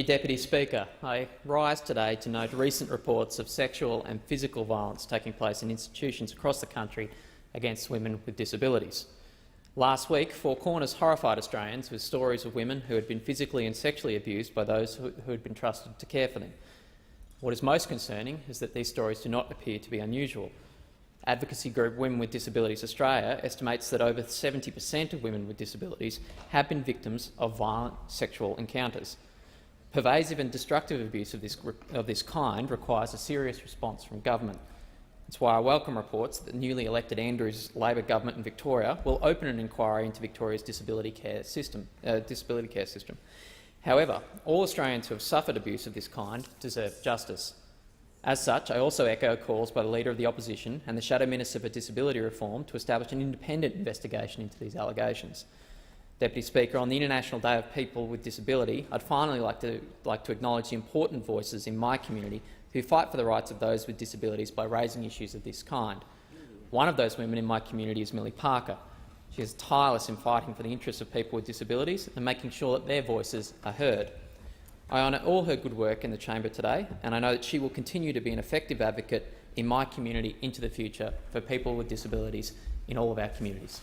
Deputy Speaker. I rise today to note recent reports of sexual and physical violence taking place in institutions across the country against women with disabilities. Last week, Four Corners horrified Australians with stories of women who had been physically and sexually abused by those who had been trusted to care for them. What is most concerning is that these stories do not appear to be unusual. Advocacy group Women with Disabilities Australia estimates that over 70% of women with disabilities have been victims of violent sexual encounters. Pervasive and destructive abuse of this kind requires a serious response from government. That's why I welcome reports that the newly elected Andrews Labor government in Victoria will open an inquiry into Victoria's disability care system. However, all Australians who have suffered abuse of this kind deserve justice. As such, I also echo calls by the Leader of the Opposition and the Shadow Minister for Disability Reform to establish an independent investigation into these allegations. Deputy Speaker, on the International Day of People with Disability, I'd finally like to acknowledge the important voices in my community who fight for the rights of those with disabilities by raising issues of this kind. One of those women in my community is Millie Parker. She is tireless in fighting for the interests of people with disabilities and making sure that their voices are heard. I honour all her good work in the chamber today, and I know that she will continue to be an effective advocate in my community into the future for people with disabilities in all of our communities.